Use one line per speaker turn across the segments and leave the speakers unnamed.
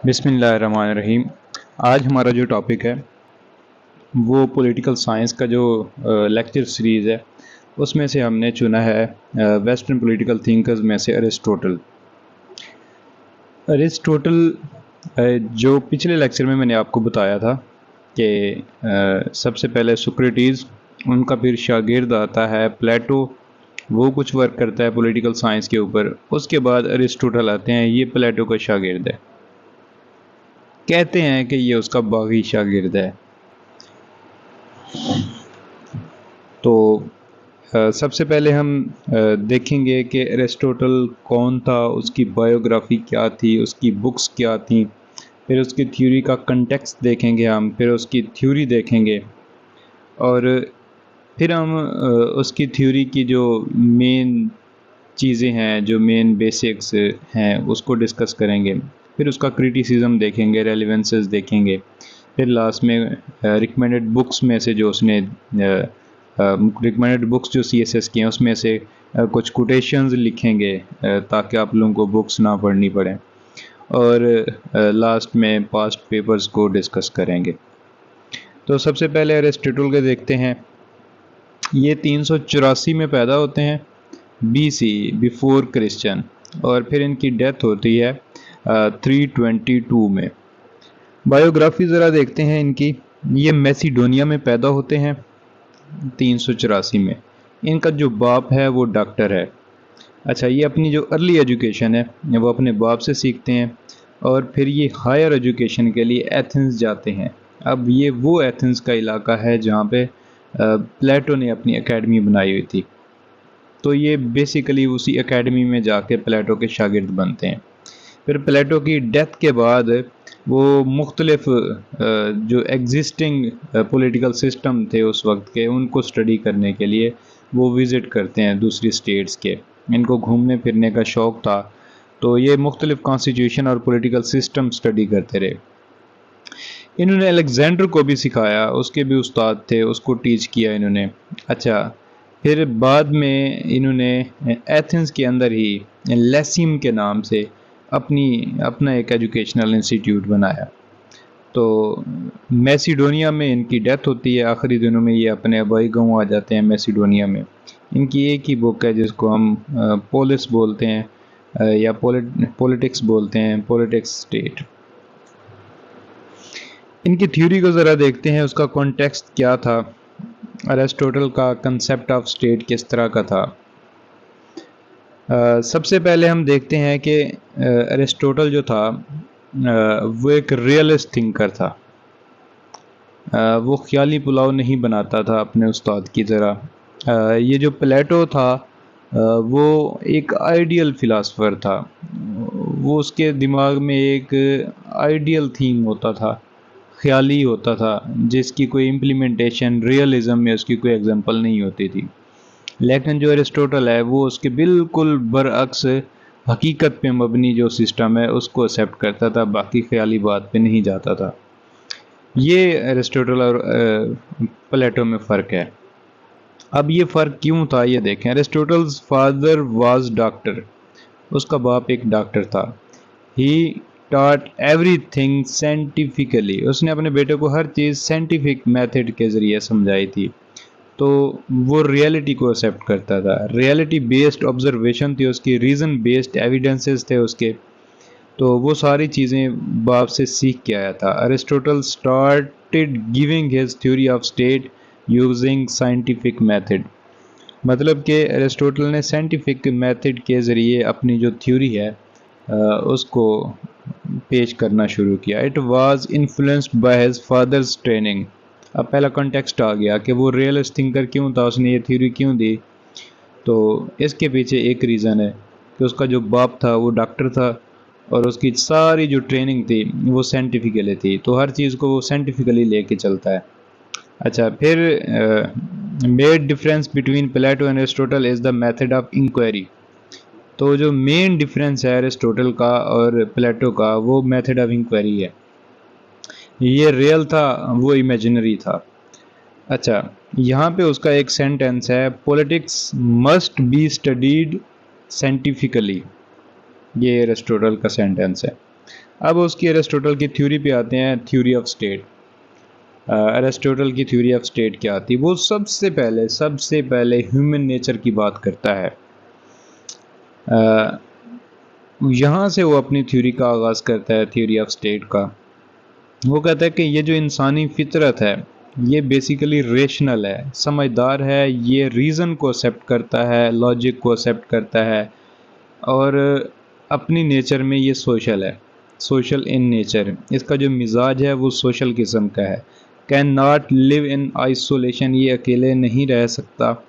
बिस्मिल्लाहिर्रहमानिर्रहीम। आज हमारा जो टॉपिक है वो पॉलिटिकल साइंस का जो लेक्चर सीरीज़ है उसमें से हमने चुना है वेस्टर्न पॉलिटिकल थिंकर्स में से अरिस्टोटल। जो पिछले लेक्चर में मैंने आपको बताया था कि सबसे पहले सुक्रेटिस, उनका फिर शागिर्द आता है प्लेटो, वो कुछ वर्क करता है पॉलिटिकल साइंस के ऊपर। उसके बाद अरिस्टोटल आते हैं, ये प्लेटो का शागिर्द है, कहते हैं कि ये उसका बागी शागिर्द है। तो सबसे पहले हम देखेंगे कि अरिस्टोटल कौन था, उसकी बायोग्राफी क्या थी, उसकी बुक्स क्या थी, फिर उसकी थ्योरी का कंटेक्स्ट देखेंगे हम, फिर उसकी थ्योरी देखेंगे और फिर हम उसकी थ्योरी की जो मेन चीज़ें हैं, जो मेन बेसिक्स हैं, उसको डिस्कस करेंगे। फिर उसका क्रिटिसिज्म देखेंगे, रेलिवेंसेस देखेंगे। फिर लास्ट में रिकमेंडेड बुक्स में से जो उसने रिकमेंडेड बुक्स जो CSS की हैं उसमें से कुछ कोटेशंस लिखेंगे ताकि आप लोगों को बुक्स ना पढ़नी पड़े। और लास्ट में पास्ट पेपर्स को डिस्कस करेंगे। तो सबसे पहले अरिस्टोटल के देखते हैं। ये 384 में पैदा होते हैं BC, बिफोर क्रिश्चियन, और फिर इनकी डेथ होती है 322 में। बायोग्राफी ज़रा देखते हैं इनकी। ये मैसिडोनिया में पैदा होते हैं 384 में। इनका जो बाप है वो डॉक्टर है। अच्छा, ये अपनी जो अर्ली एजुकेशन है वो अपने बाप से सीखते हैं और फिर ये हायर एजुकेशन के लिए एथेंस जाते हैं। अब ये वो एथेंस का इलाका है जहाँ पे प्लेटो ने अपनी एकेडमी बनाई हुई थी। तो ये बेसिकली उसी एकेडमी में जाके प्लेटो के शागिर्द बनते हैं। फिर प्लेटो की डेथ के बाद वो मुख्तलिफ जो एग्जिस्टिंग पॉलिटिकल सिस्टम थे उस वक्त के, उनको स्टडी करने के लिए वो विज़िट करते हैं दूसरी स्टेट्स के। इनको घूमने फिरने का शौक़ था, तो ये मुख्तलिफ कॉन्स्टिट्यूशन और पॉलिटिकल सिस्टम स्टडी करते रहे। इन्होंने अलेक्जेंडर को भी सिखाया, उसके भी उस्ताद थे, उसको टीच किया इन्होंने। अच्छा, फिर बाद में इन्होंने एथेंस के अंदर ही लेसिम के नाम से अपना एक एजुकेशनल इंस्टीट्यूट बनाया। तो मैसिडोनिया में इनकी डेथ होती है। आखिरी दिनों में ये अपने आबाई गाँव आ जाते हैं मैसिडोनिया में। इनकी एक ही बुक है जिसको हम पोलिस बोलते हैं या पॉलिटिक्स बोलते हैं, पॉलिटिक्स स्टेट। इनकी थ्योरी को ज़रा देखते हैं, उसका कॉन्टेक्स्ट क्या था, अरिस्टोटल का कंसेप्ट ऑफ स्टेट किस तरह का था। सबसे पहले हम देखते हैं कि अरिस्टोटल जो था वो एक रियलिस्ट थिंकर था। वो ख्याली पुलाव नहीं बनाता था अपने उस्ताद की तरह। ये जो प्लेटो था वो एक आइडियल फ़िलासफ़र था। वो उसके दिमाग में एक आइडियल थीम होता था, ख्याली होता था, जिसकी कोई इम्प्लीमेंटेशन रियलिज़म में उसकी कोई एग्जांपल नहीं होती थी। लेकिन जो अरिस्टोटल है वो उसके बिल्कुल बरअक्स हकीकत पे मबनी जो सिस्टम है उसको एक्सेप्ट करता था, बाकी ख्याली बात पे नहीं जाता था। ये अरिस्टोटल और प्लेटो में फ़र्क है। अब ये फ़र्क क्यों था ये देखें। अरिस्टोटल्स फादर वाज डॉक्टर, उसका बाप एक डॉक्टर था। ही टॉट एवरीथिंग साइंटिफिकली, उसने अपने बेटे को हर चीज़ साइंटिफिक मेथड के ज़रिए समझाई थी। तो वो रियलिटी को एक्सेप्ट करता था, रियलिटी बेस्ड ऑब्जर्वेशन थी उसकी, रीज़न बेस्ड एविडेंसेस थे उसके। तो वो सारी चीज़ें बाप से सीख के आया था। Aristotle started giving his theory of state using scientific method, मतलब कि अरिस्टोटल ने साइंटिफिक मेथड के ज़रिए अपनी जो थ्योरी है उसको पेश करना शुरू किया। It was influenced by his father's training. अब पहला कॉन्टेक्स्ट आ गया कि वो रियलिस्ट थिंकर क्यों था, उसने ये थ्योरी क्यों दी। तो इसके पीछे एक रीज़न है कि उसका जो बाप था वो डॉक्टर था और उसकी सारी जो ट्रेनिंग थी वो साइंटिफिकली थी, तो हर चीज़ को वो साइंटिफिकली लेके चलता है। अच्छा, फिर made difference between Plato and Aristotle is the method of inquiry. तो जो मेन डिफरेंस है अरिस्टोटल का और प्लेटो का, वो मेथड ऑफ इंक्वायरी है। ये रियल था, वो इमेजिनरी था। अच्छा, यहाँ पे उसका एक सेंटेंस है, politics must be studied scientifically. ये अरिस्टोटल का सेंटेंस है। अब उसकी एरिस्टोटल की थ्योरी पे आते हैं, थ्योरी ऑफ स्टेट। एरिस्टोटल की थ्योरी ऑफ स्टेट क्या थी? वो सबसे पहले ह्यूमन नेचर की बात करता है। यहाँ से वो अपनी थ्योरी का आगाज़ करता है, थ्योरी ऑफ स्टेट का। वो कहता है कि ये जो इंसानी फितरत है ये बेसिकली रेशनल है, समझदार है, ये रीज़न को एक्सेप्ट करता है, लॉजिक को एक्सेप्ट करता है, और अपनी नेचर में ये सोशल है, सोशल इन नेचर। इसका जो मिजाज है वो सोशल किस्म का है। Can not live in isolation, ये अकेले नहीं रह सकता।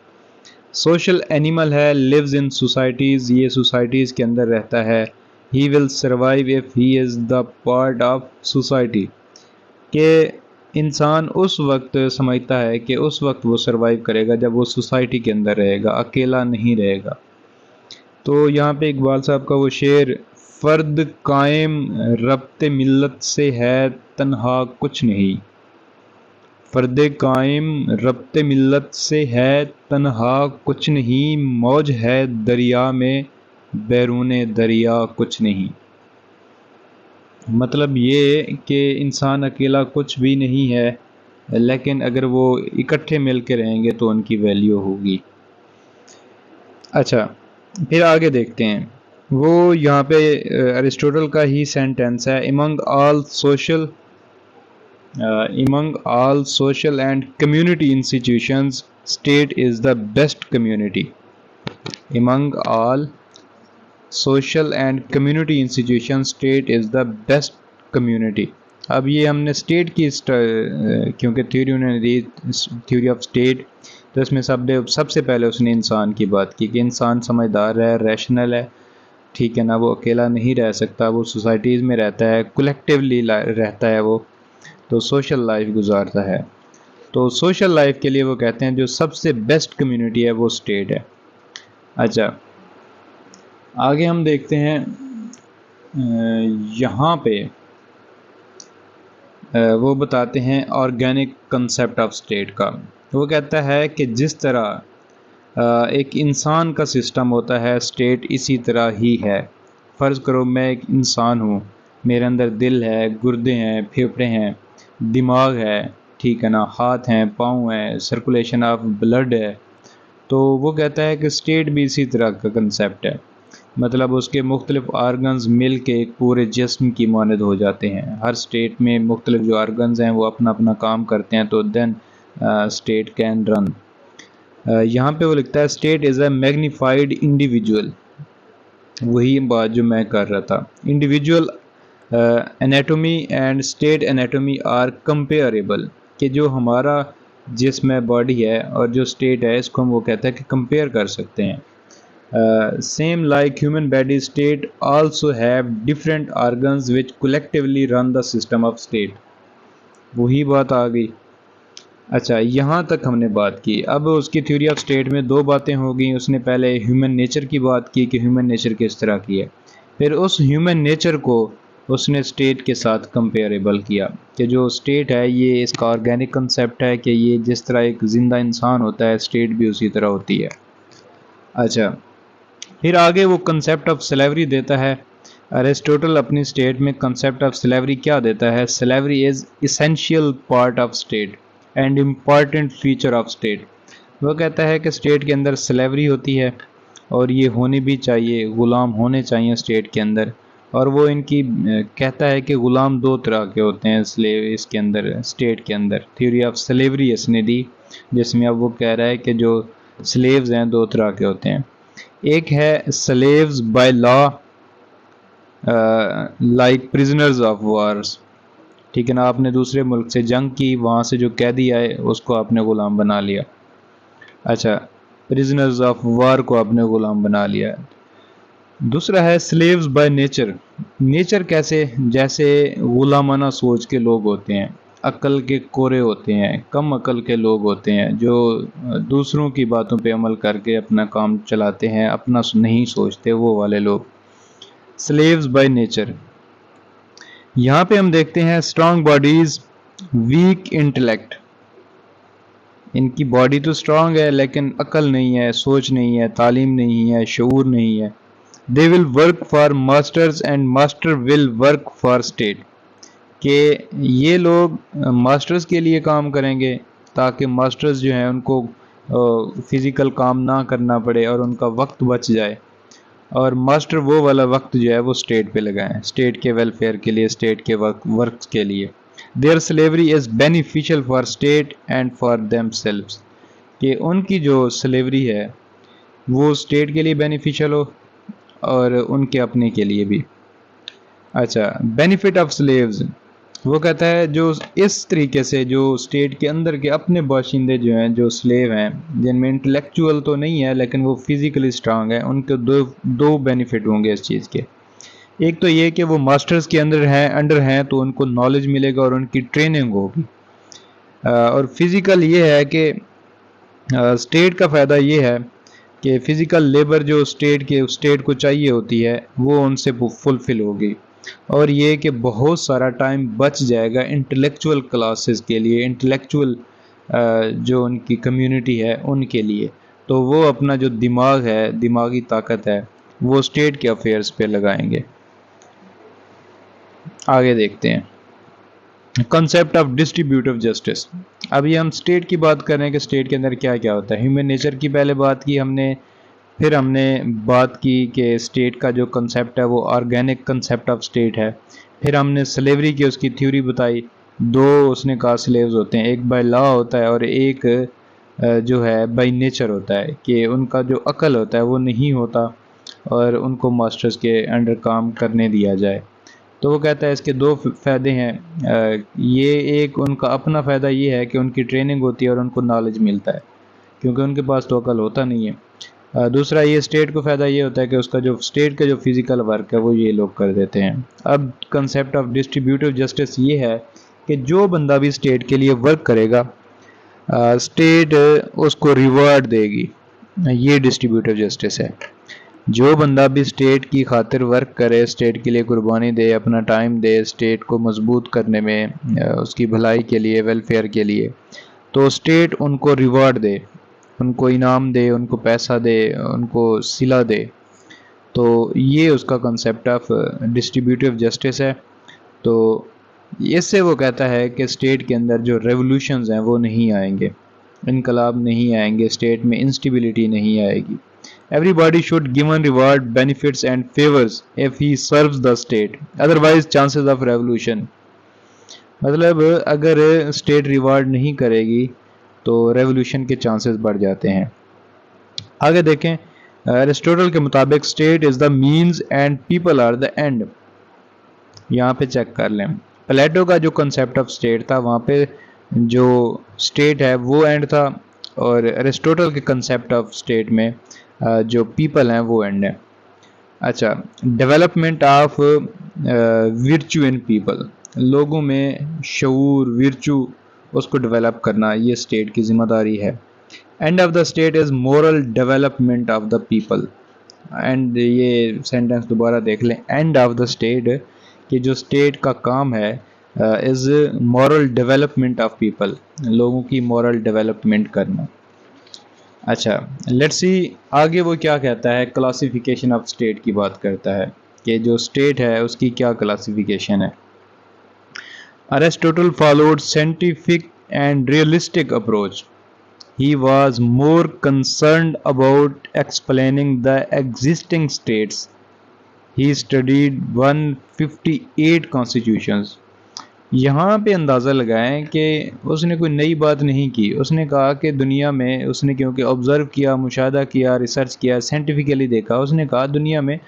सोशल एनिमल है, लिव्स इन सोसाइटीज़, ये सोसाइटीज़ के अंदर रहता है। He will survive if he is the part of society, कि इंसान उस वक्त समझता है कि उस वक्त वो सर्वाइव करेगा जब वो सोसाइटी के अंदर रहेगा, अकेला नहीं रहेगा। तो यहाँ पे इकबाल साहब का वो शेर, फ़र्द कायम रब्ते मिल्लत से है तन्हा कुछ नहीं, फ़र्द कायम रब्ते मिल्लत से है तन्हा कुछ नहीं, मौज है दरिया में बैरूने दरिया कुछ नहीं। मतलब ये कि इंसान अकेला कुछ भी नहीं है, लेकिन अगर वो इकट्ठे मिल के रहेंगे तो उनकी वैल्यू होगी। अच्छा, फिर आगे देखते हैं। वो यहाँ पे अरिस्टोटल का ही सेंटेंस है, among all social and community institutions state is the best community, among all social and community institutions state is the best community। अब ये हमने स्टेट की क्योंकि थ्योरी उन्होंने दी, थ्योरी ऑफ स्टेट, तो इसमें सबसे पहले उसने इंसान की बात की कि इंसान समझदार है, रैशनल है, ठीक है ना, वो अकेला नहीं रह सकता, वो सोसाइटीज़ में रहता है, कलेक्टिवली रहता है, वो तो सोशल लाइफ गुजारता है। तो सोशल लाइफ के लिए वो कहते हैं जो सबसे बेस्ट कम्युनिटी है वो स्टेट है। अच्छा, आगे हम देखते हैं यहाँ पे वो बताते हैं ऑर्गेनिक कंसेप्ट ऑफ स्टेट का। वो कहता है कि जिस तरह एक इंसान का सिस्टम होता है, स्टेट इसी तरह ही है। फ़र्ज़ करो मैं एक इंसान हूँ, मेरे अंदर दिल है, गुर्दे हैं, फेफड़े हैं, दिमाग है, ठीक है ना, हाथ हैं, पाँव हैं, सर्कुलेशन ऑफ ब्लड है। तो वो कहता है कि स्टेट भी इसी तरह का कंसेप्ट है, मतलब उसके मुख्तलिफ आर्गन्स मिल के एक पूरे जिस्म की मानद हो जाते हैं। हर स्टेट में मुख्तलिफ जो आर्गन्स हैं वो अपना अपना काम करते हैं, तो देन स्टेट कैन रन। यहाँ पे वो लिखता है state is a magnified individual, वही बात जो मैं कर रहा था। Individual anatomy and state anatomy are comparable, कि जो हमारा जिस्म है, बॉडी है, और जो स्टेट है, इसको हम वो कहता है कि कंपेयर कर सकते हैं। Same like human body, state also have different organs which collectively run the system of state। वही बात आ गई। अच्छा, यहाँ तक हमने बात की। अब उसकी थ्योरी ऑफ स्टेट में दो बातें हो गई। उसने पहले ह्यूमन नेचर की बात की कि ह्यूमन नेचर किस तरह की है, फिर उस ह्यूमन नेचर को उसने स्टेट के साथ कंपेरेबल किया कि जो स्टेट है ये इसका ऑर्गेनिक कंसेप्ट है, कि ये जिस तरह एक ज़िंदा इंसान होता है, स्टेट भी उसी तरह होती है। अच्छा, फिर आगे वो कंसेप्ट ऑफ स्लेवरी देता है। अरिस्टोटल अपनी स्टेट में कंसेप्ट ऑफ स्लेवरी क्या देता है? Slavery is essential part of state and important feature of state. वो कहता है कि स्टेट के अंदर स्लेवरी होती है और ये होनी भी चाहिए, ग़ुलाम होने चाहिए स्टेट के अंदर। और वो इनकी कहता है कि ग़ुलाम दो तरह के होते हैं स्लेव इसके अंदर, स्टेट के अंदर। थ्योरी ऑफ स्लेवरी इसने दी, जिसमें अब वो कह रहा है कि जो स्लेव्स हैं दो तरह के होते हैं। एक है slaves by law, like prisoners of wars, ठीक है ना, आपने दूसरे मुल्क से जंग की, वहाँ से जो कैदी आए उसको आपने ग़ुलाम बना लिया। अच्छा, प्रिजनर्स ऑफ वार को आपने ग़ुलाम बना लिया। दूसरा है स्लेव्स बाय नेचर। नेचर कैसे? जैसे ग़ुलामाना सोच के लोग होते हैं, अक्ल के कोरे होते हैं, कम अक्ल के लोग होते हैं, जो दूसरों की बातों पे अमल करके अपना काम चलाते हैं, अपना नहीं सोचते, वो वाले लोग स्लेव्स बाय नेचर। यहाँ पे हम देखते हैं स्ट्रॉन्ग बॉडीज़, वीक इंटेलेक्ट। इनकी बॉडी तो स्ट्रॉन्ग है लेकिन अक्ल नहीं है, सोच नहीं है, तालीम नहीं है, शऊर नहीं है। They will work for masters and master will work for state, कि ये लोग मास्टर्स के लिए काम करेंगे ताकि मास्टर्स जो हैं उनको फिज़िकल काम ना करना पड़े और उनका वक्त बच जाए, और मास्टर वो वाला वक्त जो है वो स्टेट पे लगाएं, स्टेट के वेलफेयर के लिए, स्टेट के वर्क के लिए। There slavery is beneficial for state and for themselves, कि उनकी जो स्लेवरी है वो स्टेट के लिए बेनिफिशियल हो और उनके अपने के लिए भी। अच्छा, बेनिफिट ऑफ स्लेव्स, वो कहता है जो इस तरीके से जो स्टेट के अंदर के अपने बाशिंदे जो हैं, जो स्लेव हैं, जिनमें इंटेलेक्चुअल तो नहीं है लेकिन वो फिज़िकली स्ट्रांग है, उनके दो बेनिफिट होंगे इस चीज़ के। एक तो ये कि वो मास्टर्स के अंडर हैं तो उनको नॉलेज मिलेगा और उनकी ट्रेनिंग होगी। और फिज़िकल ये है कि स्टेट का फ़ायदा ये है कि फ़िज़िकल लेबर जो स्टेट को चाहिए होती है वो उनसे फुलफ़िल होगी, और ये कि बहुत सारा टाइम बच जाएगा इंटेलेक्चुअल क्लासेस के लिए, इंटेलेक्चुअल जो उनकी कम्युनिटी है उनके लिए। तो वो अपना जो दिमाग है, दिमागी ताकत है, वो स्टेट के अफेयर्स पे लगाएंगे। आगे देखते हैं कॉन्सेप्ट ऑफ डिस्ट्रीब्यूटिव जस्टिस। अभी हम स्टेट की बात कर रहे हैं कि स्टेट के अंदर क्या क्या होता है। ह्यूमन नेचर की पहले बात की हमने, फिर हमने बात की कि स्टेट का जो कंसेप्ट है वो ऑर्गेनिक कंसेप्ट ऑफ स्टेट है। फिर हमने स्लेवरी की उसकी थ्योरी बताई। दो उसने कहा स्लेव्स होते हैं, एक बाय लॉ होता है और एक जो है बाय नेचर होता है, कि उनका जो अकल होता है वो नहीं होता और उनको मास्टर्स के अंडर काम करने दिया जाए। तो वो कहता है इसके दो फ़ायदे हैं। ये एक उनका अपना फ़ायदा ये है कि उनकी ट्रेनिंग होती है और उनको नॉलेज मिलता है, क्योंकि उनके पास तो अकल होता नहीं है। दूसरा ये स्टेट को फ़ायदा ये होता है कि उसका जो स्टेट का जो फिज़िकल वर्क है वो ये लोग कर देते हैं। अब कंसेप्ट ऑफ डिस्ट्रीब्यूटिव जस्टिस ये है कि जो बंदा भी स्टेट के लिए वर्क करेगा, स्टेट उसको रिवार्ड देगी। ये डिस्ट्रीब्यूटिव जस्टिस है। जो बंदा भी स्टेट की खातिर वर्क करे, स्टेट के लिए कुर्बानी दे, अपना टाइम दे स्टेट को मजबूत करने में, उसकी भलाई के लिए, वेलफेयर के लिए, तो स्टेट उनको रिवार्ड दे, उनको इनाम दे, उनको पैसा दे, उनको सिला दे। तो ये उसका कंसेप्ट ऑफ डिस्ट्रीब्यूटिव जस्टिस है। तो इससे वो कहता है कि स्टेट के अंदर जो रेवोल्यूशंस हैं वो नहीं आएंगे, इनकलाब नहीं आएंगे, स्टेट में इंस्टेबिलिटी नहीं आएगी। Everybody should given reward, benefits and favors if he serves the state. Otherwise, chances of revolution. मतलब अगर स्टेट रिवार्ड नहीं करेगी तो रेवोल्यूशन के चांसेस बढ़ जाते हैं। आगे देखें, एरिस्टोटल के मुताबिक state is the means and people are the end. यहाँ पे चेक कर लें, प्लेटो का जो कंसेप्ट ऑफ स्टेट था वहाँ पे जो स्टेट है वो एंड था, और एरिस्टोटल के कंसेप्ट ऑफ स्टेट में जो पीपल हैं वो एंड है। अच्छा, डेवलपमेंट ऑफ विर्चू इन पीपल, लोगों में शऊर, विर्चू, उसको डेवलप करना ये स्टेट की जिम्मेदारी है। End of the state is moral development of the people. And ये सेंटेंस दोबारा देख लें, एंड ऑफ द स्टेट, कि जो स्टेट का काम है is moral development of people, लोगों की मॉरल डेवलपमेंट करना। अच्छा, लेट्स सी आगे वो क्या कहता है, क्लासिफिकेशन ऑफ स्टेट की बात करता है कि जो स्टेट है उसकी क्या क्लासिफिकेशन है। Aristotle followed scientific and realistic approach. He was more concerned about explaining the existing states. He studied 158 constitutions. यहाँ पे अंदाज़ा लगाएं कि उसने कोई नई बात नहीं की। उसने कहा कि दुनिया में, उसने क्योंकि ऑब्ज़र्व किया, मुशाहदा किया, रिसर्च किया, साइंटिफिकली देखा, उसने कहा दुनिया में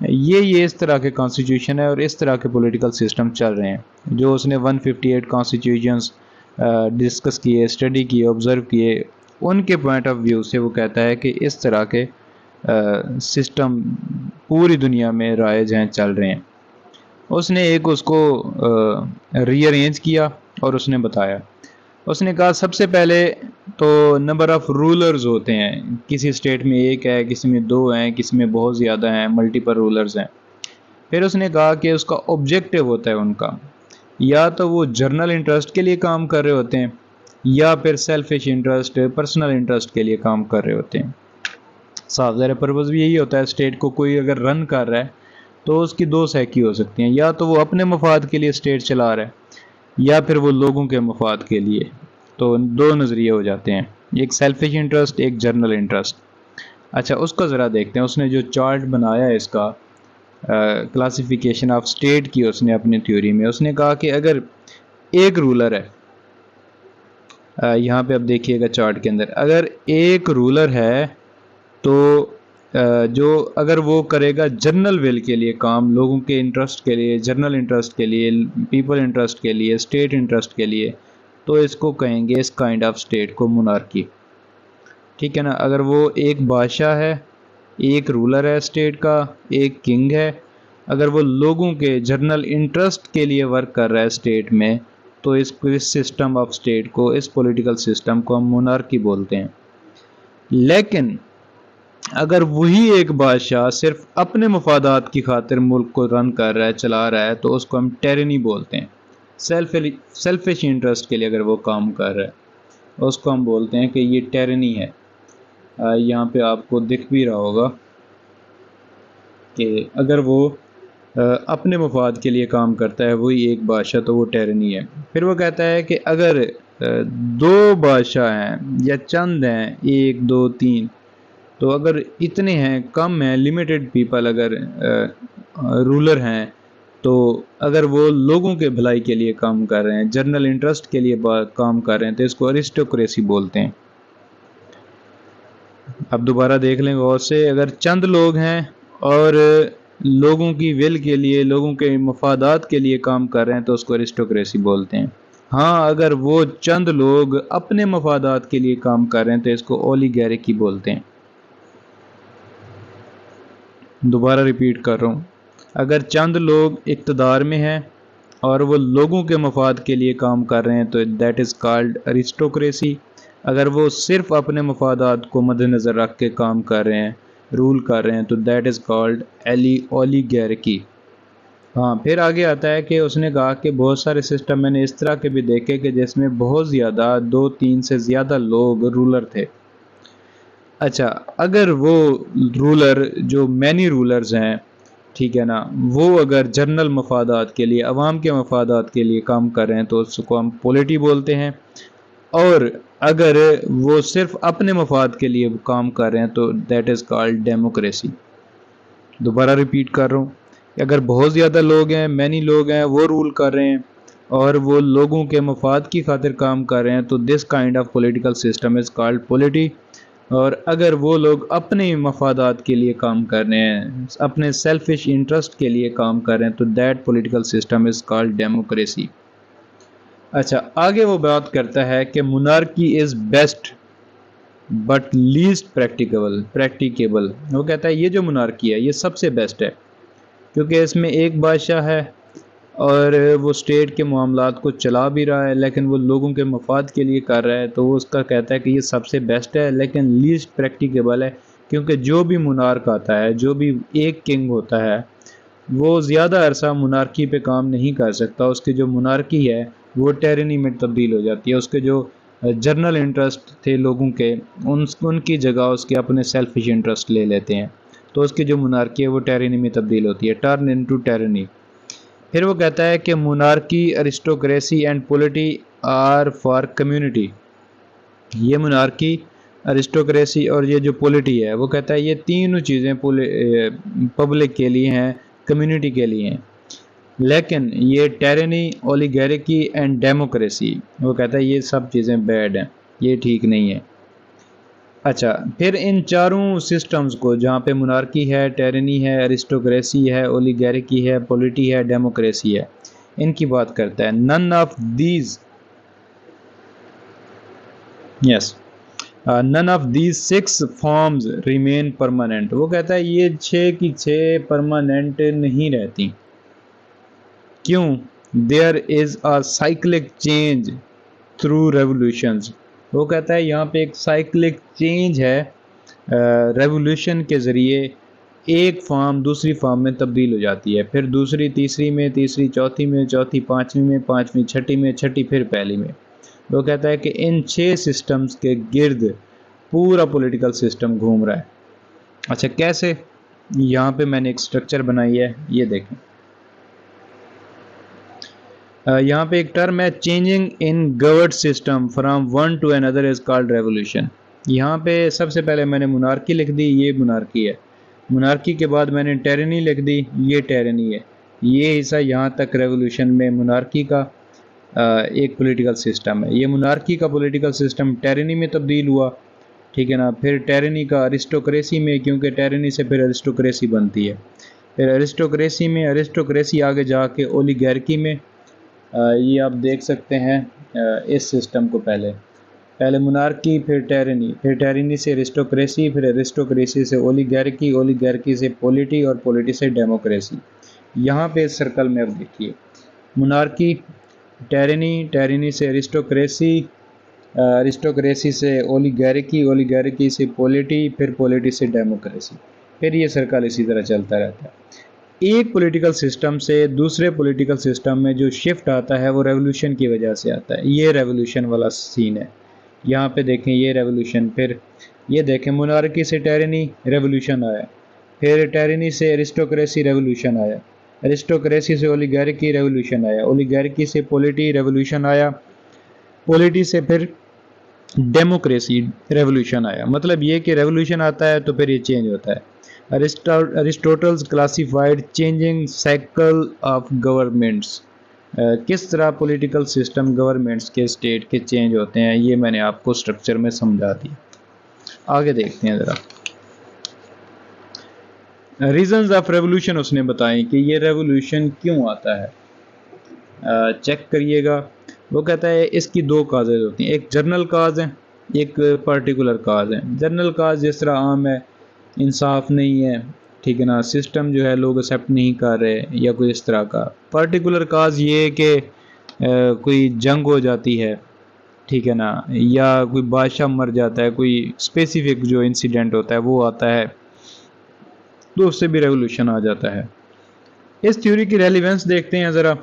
ये इस तरह के कॉन्स्टिट्यूशन है और इस तरह के पॉलिटिकल सिस्टम चल रहे हैं। जो उसने 158 कॉन्स्टिट्यूशंस डिस्कस किए, स्टडी किए, ऑब्ज़र्व किए, उनके पॉइंट ऑफ व्यू से वो कहता है कि इस तरह के सिस्टम पूरी दुनिया में राइज हैं, चल रहे हैं। उसने एक उसको रीअरेंज किया और उसने बताया। उसने कहा सबसे पहले तो नंबर ऑफ़ रूलर्स होते हैं, किसी स्टेट में एक है, किसी में दो हैं, किसी में बहुत ज़्यादा हैं, मल्टीपल रूलर्स हैं। फिर उसने कहा कि उसका ऑब्जेक्टिव होता है उनका, या तो वो जर्नल इंटरेस्ट के लिए काम कर रहे होते हैं या फिर सेल्फिश इंटरेस्ट, पर्सनल इंटरेस्ट के लिए काम कर रहे होते हैं। साफ ज़ाहिर पर्पज़ भी यही होता है, स्टेट को कोई अगर रन कर रहा है तो उसकी दो सहकी हो सकती हैं, या तो वो अपने मफाद के लिए स्टेट चला रहा है या फिर वो लोगों के मफाद के लिए। तो दो नज़रिए हो जाते हैं, एक सेल्फिश इंटरेस्ट, एक जर्नल इंटरेस्ट। अच्छा, उसका ज़रा देखते हैं, उसने जो चार्ट बनाया है इसका क्लासिफिकेशन ऑफ स्टेट की, उसने अपनी थ्योरी में उसने कहा कि अगर एक रूलर है, यहाँ पे अब देखिएगा चार्ट के अंदर, अगर एक रूलर है तो जो अगर वो करेगा जनरल वेल के लिए काम, लोगों के इंटरेस्ट के लिए, जनरल इंटरेस्ट के लिए, पीपल इंटरेस्ट के लिए, स्टेट इंटरेस्ट के लिए, तो इसको कहेंगे इस काइंड ऑफ स्टेट को मोनार्की। ठीक है ना। अगर वो एक बादशाह है, एक रूलर है स्टेट का, एक किंग है, अगर वो लोगों के जनरल इंटरेस्ट के लिए वर्क कर रहा है स्टेट में, तो इस सिस्टम ऑफ स्टेट को, इस पॉलिटिकल सिस्टम को हम मोनार्की बोलते हैं। लेकिन अगर वही एक बादशाह सिर्फ अपने मफादात की खातिर मुल्क को रन कर रहा है, चला रहा है, तो उसको हम टेरनी बोलते हैं। सेल्फिश इंटरेस्ट के लिए अगर वो काम कर रहा है, उसको हम बोलते हैं कि ये टेरनी है। यहाँ पे आपको दिख भी रहा होगा कि अगर वो अपने मफाद के लिए काम करता है वही एक बादशाह, तो वो टेरनी है। फिर वो कहता है कि अगर दो बादशाह हैं या चंद हैं, एक दो तीन, तो अगर इतने हैं, कम हैं, लिमिटेड पीपल अगर रूलर हैं, तो अगर वो लोगों के भलाई के लिए काम कर रहे हैं, जनरल इंटरेस्ट के लिए काम कर रहे हैं, तो इसको अरिस्टोक्रेसी बोलते हैं। अब दोबारा देख लें गौर से, अगर चंद लोग हैं और लोगों की विल के लिए, लोगों के मफादात के लिए काम कर रहे हैं, तो उसको अरिस्टोक्रेसी बोलते हैं। हाँ, अगर वो चंद लोग अपने मफादात के लिए काम कर रहे हैं, तो इसको ओलिगैरिकी बोलते हैं। दोबारा रिपीट कर रहा हूँ, अगर चंद लोग इक़्तिदार में हैं और वो लोगों के मफाद के लिए काम कर रहे हैं, तो दैट इज़ कॉल्ड अरिस्टोक्रेसी। अगर वो सिर्फ अपने मफादात को मद्देनज़र रख के काम कर रहे हैं, रूल कर रहे हैं, तो दैट इज़ कॉल्ड ओलिगैरिकी। हाँ, फिर आगे आता है कि उसने कहा कि बहुत सारे सिस्टम मैंने इस तरह के भी देखे कि जिसमें बहुत ज़्यादा, दो तीन से ज़्यादा लोग रूलर थे। अच्छा, अगर वो रूलर जो मैनी रूलर्स हैं, ठीक है ना, वो अगर जनरल मफादात के लिए, अवाम के मफादात के लिए काम कर रहे हैं, तो उसको हम पॉलिटी बोलते हैं। और अगर वो सिर्फ अपने मफाद के लिए काम कर रहे हैं, तो दैट इज़ कॉल्ड डेमोक्रेसी। दोबारा रिपीट कर रहा हूँ, अगर बहुत ज़्यादा लोग हैं, मैनी लोग हैं, वो रूल कर रहे हैं और वो लोगों के मफाद की खातिर काम कर रहे हैं, तो this kind of political system is called polity. और अगर वो लोग अपने मफादात के लिए काम कर रहे हैं, अपने सेल्फिश इंटरेस्ट के लिए काम कर रहे हैं, तो that political system is called democracy. अच्छा, आगे वो बात करता है कि monarchy is best but least practicable. वो कहता है ये जो मोनार्की है ये सबसे बेस्ट है, क्योंकि इसमें एक बादशाह है और वो स्टेट के मामलात को चला भी रहा है, लेकिन वो लोगों के मफाद के लिए कर रहा है, तो वो उसका कहता है कि ये सबसे बेस्ट है, लेकिन लीस्ट प्रैक्टिकेबल है। क्योंकि जो भी मोनार्क आता है, जो भी एक किंग होता है, वो ज़्यादा अरसा मोनार्की पे काम नहीं कर सकता। उसकी जो मोनार्की है वो टेरनी में तब्दील हो जाती है। उसके जो जर्नल इंटरेस्ट थे लोगों के, उनकी जगह उसके अपने सेल्फिश इंटरेस्ट ले लेते हैं, तो उसकी जो मोनार्की है वो टेरनी में तब्दील होती है, टर्न इनटू टेरनी। फिर वो कहता है कि monarchy, aristocracy and polity are for community. ये मोनार्की, अरिस्टोक्रेसी और ये जो पॉलिटी है, वो कहता है ये तीनों चीज़ें पब्लिक के लिए हैं, कम्युनिटी के लिए हैं। लेकिन ये टेरनी, ओलिगैरिकी एंड डेमोक्रेसी, वो कहता है ये सब चीज़ें बैड हैं, ये ठीक नहीं है। अच्छा, फिर इन चारों सिस्टम्स को, जहाँ पे मोनार्की है, टेरनी है, अरिस्टोक्रेसी है, ओलिगैरिकी है, पॉलिटी है, डेमोक्रेसी है, इनकी बात करता है। None of these none of these 6 forms remain permanent. वो कहता है ये 6 की 6 परमानेंट नहीं रहती। क्यों? There is a cyclic change through revolutions. वो कहता है यहाँ पे एक साइक्लिक चेंज है, रेवोल्यूशन के ज़रिए एक फॉर्म दूसरी फॉर्म में तब्दील हो जाती है, फिर दूसरी तीसरी में, तीसरी चौथी में, चौथी पाँचवीं में, पाँचवीं छठी में, छठी फिर पहली में। वो कहता है कि इन 6 सिस्टम्स के गिर्द पूरा पॉलिटिकल सिस्टम घूम रहा है। अच्छा कैसे, यहाँ पे मैंने एक स्ट्रक्चर बनाई है, ये देखें। यहाँ पे एक टर्म है चेंजिंग इन गवर्ड system from one to another is called revolution. यहाँ पे सबसे पहले मैंने मोनार्की लिख दी, ये मोनार्की है। मोनार्की के बाद मैंने टेरनी लिख दी, ये टेरनी है। ये हिस्सा यहाँ तक रेवोल्यूशन में मोनार्की का एक पॉलिटिकल सिस्टम है। ये मोनार्की का पॉलिटिकल सिस्टम टेरनी में तब्दील हुआ, ठीक है ना। फिर टेरनी का अरिस्टोक्रेसी में, क्योंकि टेरनी से फिर अरिस्टोक्रेसी बनती है। फिर अरिस्टोक्रेसी में, अरिस्टोक्रेसी आगे जाके ओलिगार्की में। ये आप देख सकते हैं इस सिस्टम को, पहले मोनार्की, फिर टेरनी से अरिस्टोक्रेसी, फिर अरिस्टोक्रेसी से ओलिगार्की, ओलिगार्की से पॉलिटी और पॉलिटी से डेमोक्रेसी। यहाँ पे इस सर्कल में अब देखिए, मोनार्की, टेरनी से अरिस्टोक्रेसी, अरिस्टोक्रेसी से ओलिगार्की, ओलिगार्की से पॉलिटी, फिर पॉलिटी से डेमोक्रेसी। फिर ये सर्कल इसी तरह चलता रहता है। एक पॉलिटिकल सिस्टम से दूसरे पॉलिटिकल सिस्टम में जो शिफ्ट आता है वो रेवोल्यूशन की वजह से आता है। ये रेवोल्यूशन वाला सीन है। यहाँ पे देखें, ये रेवोल्यूशन। फिर ये देखें, मोनार्की से टेरनी रेवोल्यूशन आया, फिर टेरनी से अरिस्टोक्रेसी रेवोल्यूशन आया, अरिस्टोक्रेसी से ओलिगार्की रेवोल्यूशन आया, ओलिगार्की से पॉलिटी रेवोल्यूशन आया, पॉलिटी से फिर डेमोक्रेसी रेवोल्यूशन आया। मतलब ये कि रेवोल्यूशन आता है तो फिर ये चेंज होता है। Aristotle's classified changing cycle of governments. किस तरह पॉलिटिकल सिस्टम गवर्नमेंट्स के, स्टेट के चेंज होते हैं, ये मैंने आपको स्ट्रक्चर में समझा दिया। आगे देखते हैं ज़रा। रीजंस ऑफ रेवोल्यूशन उसने बताए कि ये रेवोल्यूशन क्यों आता है। चेक करिएगा, वो कहता है इसकी दो काजेज होती हैं, एक जनरल काज है, एक पर्टिकुलर काज है। जनरल काज जिस तरह आम है, इंसाफ नहीं है, ठीक है ना, सिस्टम जो है लोग एक्सेप्ट नहीं कर रहे, या कोई इस तरह का। पर्टिकुलर काज ये कि कोई जंग हो जाती है, ठीक है ना, या कोई बादशाह मर जाता है, कोई स्पेसिफिक जो इंसिडेंट होता है वो आता है, तो उससे भी रेवोल्यूशन आ जाता है। इस थ्योरी की रेलिवेंस देखते हैं ज़रा,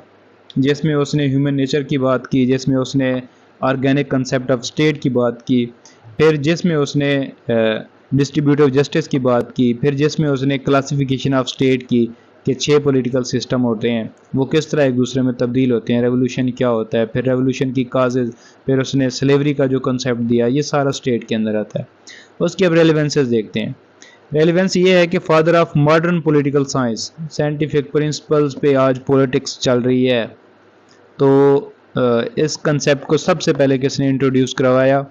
जिसमें उसने ह्यूमन नेचर की बात की, जिसमें उसने ऑर्गेनिक कंसेप्ट ऑफ स्टेट की बात की, फिर जिसमें उसने डिस्ट्रीब्यूटिव जस्टिस की बात की, फिर जिसमें उसने क्लासिफिकेशन ऑफ स्टेट की कि 6 पॉलिटिकल सिस्टम होते हैं, वो किस तरह एक दूसरे में तब्दील होते हैं, रेवोल्यूशन क्या होता है, फिर रेवोल्यूशन की काजेज, फिर उसने स्लेवरी का जो कंसेप्ट दिया, ये सारा स्टेट के अंदर आता है। उसकी अब रेलिवेंसेस देखते हैं। रेलिवेंस ये है कि father of modern political science, scientific principles पे आज पॉलिटिक्स चल रही है। तो इस कंसेप्ट को सबसे पहले किसने इंट्रोड्यूस करवाया?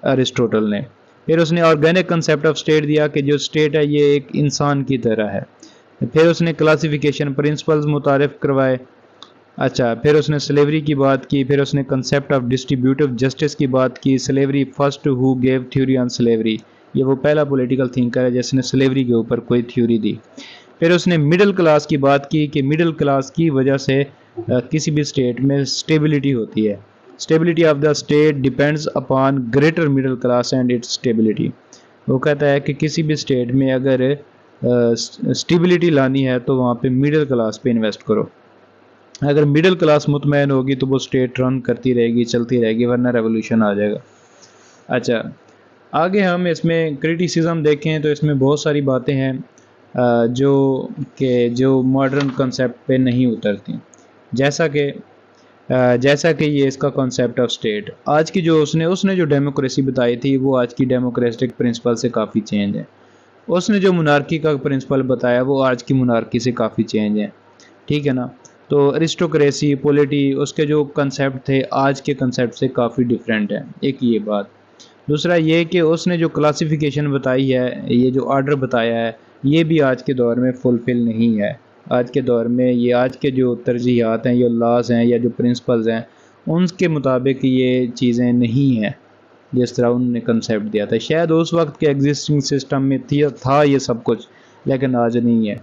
अरिस्टोटल ने। फिर उसने ऑर्गेनिक कंसेप्ट ऑफ स्टेट दिया कि जो स्टेट है ये एक इंसान की तरह है। फिर उसने क्लासिफिकेशन प्रिंसिपल्स मुतारिफ करवाए। अच्छा, फिर उसने स्लेवरी की बात की, फिर उसने कंसेप्ट ऑफ डिस्ट्रीब्यूटिव जस्टिस की बात की। Slavery first who gave theory on slavery, ये वो पहला पॉलिटिकल थिंकर है जिसने स्लेवरी के ऊपर कोई थ्योरी दी। फिर उसने मिडिल क्लास की बात की कि मिडिल क्लास की वजह से किसी भी स्टेट में स्टेबिलिटी होती है। Stability of the state depends upon greater middle class and it's stability. वो कहता है कि किसी भी स्टेट में अगर स्टेबिलिटी लानी है तो वहाँ पे मिडिल क्लास पे इन्वेस्ट करो। अगर मिडिल क्लास मुतमैन होगी तो वो स्टेट रन करती रहेगी, चलती रहेगी, वरना रेवोल्यूशन आ जाएगा। अच्छा, आगे हम इसमें क्रिटिसिज्म देखें तो इसमें बहुत सारी बातें हैं जो मॉडर्न कंसेप्ट पे नहीं उतरती। जैसा कि ये इसका कॉन्सेप्ट ऑफ स्टेट, आज की जो उसने जो डेमोक्रेसी बताई थी वो आज की डेमोक्रेटिक प्रिंसिपल से काफ़ी चेंज है। उसने जो मोनार्की का प्रिंसिपल बताया वो आज की मोनार्की से काफ़ी चेंज है, ठीक है ना। तो अरिस्टोक्रेसी, पॉलिटी, उसके जो कंसेप्ट थे आज के कंसेप्ट से काफ़ी डिफरेंट है, एक ये बात। दूसरा ये कि उसने जो क्लासिफिकेशन बताई है, ये जो ऑर्डर बताया है, ये भी आज के दौर में फुलफिल नहीं है। आज के दौर में ये आज के जो तरजीहात हैं, ये लॉज हैं या जो प्रिंसिपल्स हैं, उनके मुताबिक ये चीज़ें नहीं हैं जिस तरह उन्होंने कंसेप्ट दिया था। शायद उस वक्त के एग्जिस्टिंग सिस्टम में था ये सब कुछ, लेकिन आज नहीं है।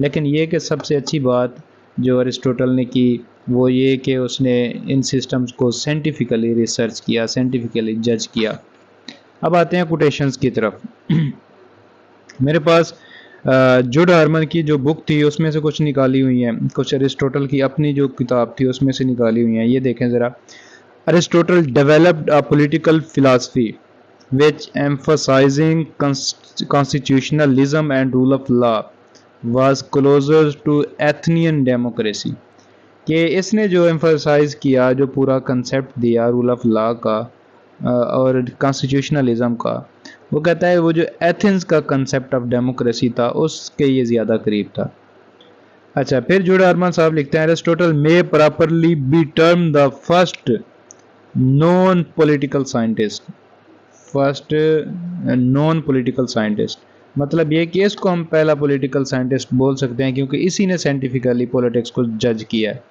लेकिन ये कि सबसे अच्छी बात जो अरिस्टोटल ने की वो ये कि उसने इन सिस्टम्स को साइंटिफिकली रिसर्च किया, साइंटिफिकली जज किया। अब आते हैं कोटेशंस की तरफ। मेरे पास जुड हार्मन की जो बुक थी उसमें से कुछ निकाली हुई हैं, कुछ अरिस्टोटल की अपनी जो किताब थी उसमें से निकाली हुई हैं। ये देखें ज़रा। Aristotle developed a political philosophy which emphasising constitutionalism and rule of law was closer to Athenian democracy। कि इसने जो एम्फसाइज किया, जो पूरा कंसेप्ट दिया रूल ऑफ लॉ का और कॉन्स्टिट्यूशनलिज्म का, वो कहता है वो जो एथेंस का कंसेप्ट ऑफ डेमोक्रेसी था उसके ये ज़्यादा करीब था। अच्छा, फिर जुड़ा अरमान साहब लिखते हैं Aristotle may properly be term the first non political scientist. First non political scientist मतलब ये कि इसको हम पहला पॉलिटिकल साइंटिस्ट बोल सकते हैं क्योंकि इसी ने साइंटिफिकली पॉलिटिक्स को जज किया है।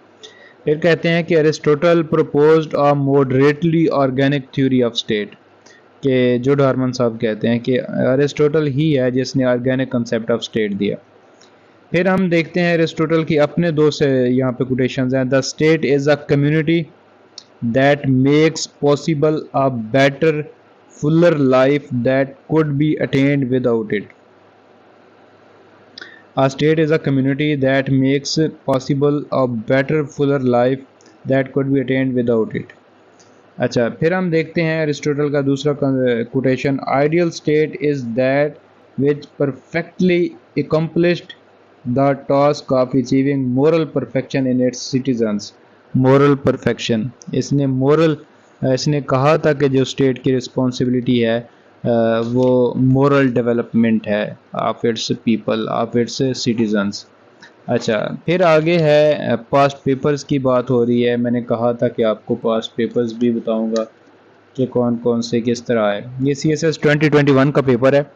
फिर कहते हैं कि Aristotle proposed a moderately organic theory of state. कि जो डार्मन साहब कहते हैं कि एरिस्टोटल ही है जिसने ऑर्गेनिक कंसेप्ट ऑफ स्टेट दिया। फिर हम देखते हैं एरिस्टोटल की अपने दो से यहाँ पे कोटेशंस हैं। The state is a community that makes possible a better Fuller life that could be attend without it. A state is a community that makes possible a better fuller life that could be attained without it। अच्छा, फिर हम देखते हैं Aristotle का दूसरा quotation. Ideal state is that which perfectly accomplished the task of achieving moral perfection in its citizens। moral perfection, इसने कहा था कि जो स्टेट की रिस्पॉन्सिबिलिटी है वो मोरल डेवलपमेंट है of its people, of its citizens. अच्छा, फिर आगे है पास्ट पेपर्स की बात हो रही है। मैंने कहा था कि आपको पास्ट पेपर्स भी बताऊंगा कि कौन कौन से किस तरह है। ये CSS 2021 का पेपर है।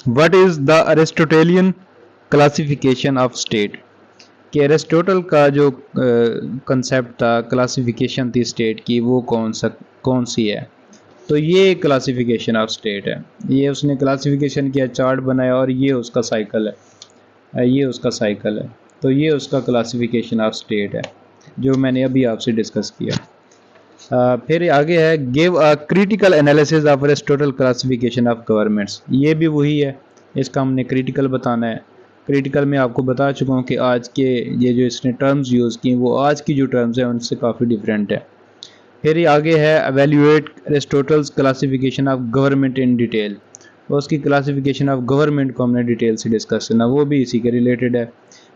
What is the Aristotelian classification of state. कि एरिस्टोटल का जो कंसेप्ट था, क्लासिफिकेशन थी स्टेट की, वो कौन सी है। तो ये क्लासिफिकेशन ऑफ स्टेट है। ये उसने क्लासिफिकेशन किया, चार्ट बनाया और ये उसका साइकिल है, ये उसका साइकिल है। तो ये उसका क्लासिफिकेशन ऑफ स्टेट है जो मैंने अभी आपसे डिस्कस किया। फिर आगे है give a critical analysis of Aristotle classification of governments. ये भी वही है, इसका हमने क्रिटिकल बताना है। क्रिटिकल में आपको बता चुका हूँ कि आज के ये जो इसने टर्म्स यूज़ की वो आज की जो टर्म्स हैं उनसे काफ़ी डिफरेंट है। फिर ये आगे है evaluate Aristotle's classification of government in detail. उसकी क्लासिफिकेशन ऑफ गवर्नमेंट को हमने डिटेल से डिस्कस करना, वो भी इसी के रिलेटेड है।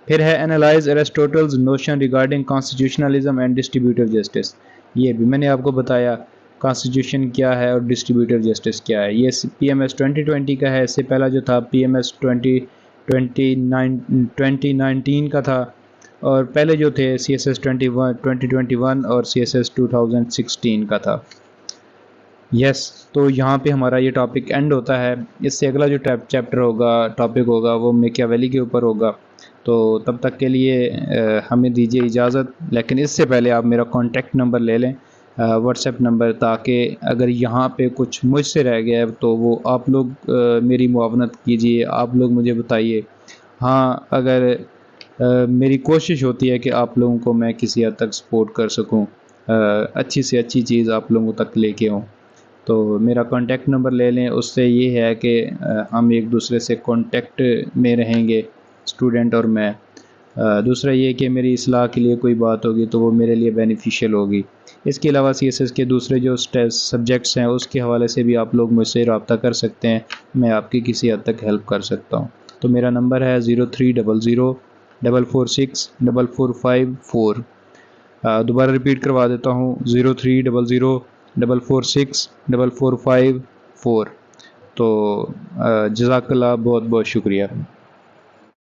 फिर है analyse Aristotle's notion regarding constitutionalism and distributive justice. ये भी मैंने आपको बताया कॉन्स्टिट्यूशन क्या है और डिस्ट्रीब्यूटिव जस्टिस क्या है। ये PMS 2020 का है। इससे पहला जो था PMS 2019 का था, और पहले जो थे CSS 2021 और CSS 2016 का था। यस, तो यहाँ पे हमारा ये टॉपिक एंड होता है। इससे अगला जो चैप्टर होगा, टॉपिक होगा, वो मैकियावेली के ऊपर होगा। तो तब तक के लिए हमें दीजिए इजाज़त। लेकिन इससे पहले आप मेरा कॉन्टैक्ट नंबर ले लें, व्हाट्सएप नंबर, ताकि अगर यहाँ पे कुछ मुझसे रह गया है तो वो आप लोग मेरी मुआवनत कीजिए, आप लोग मुझे बताइए। हाँ, अगर मेरी कोशिश होती है कि आप लोगों को मैं किसी हद तक सपोर्ट कर सकूं, अच्छी से अच्छी चीज़ आप लोगों तक लेके आऊँ। तो मेरा कॉन्टैक्ट नंबर ले लें। उससे ये है कि हम एक दूसरे से कॉन्टैक्ट में रहेंगे, स्टूडेंट और मैं। दूसरा ये कि मेरी इस्लाह के लिए कोई बात होगी तो वो मेरे लिए बेनिफिशियल होगी। इसके अलावा CSS के दूसरे जो सब्जेक्ट्स हैं उसके हवाले से भी आप लोग मुझसे रब्ता कर सकते हैं, मैं आपकी किसी हद तक हेल्प कर सकता हूँ। तो मेरा नंबर है 0300 446 4454। दोबारा रिपीट करवा देता हूँ, 0300 446 4454। तो जज़ाकल्लाह, बहुत बहुत शुक्रिया।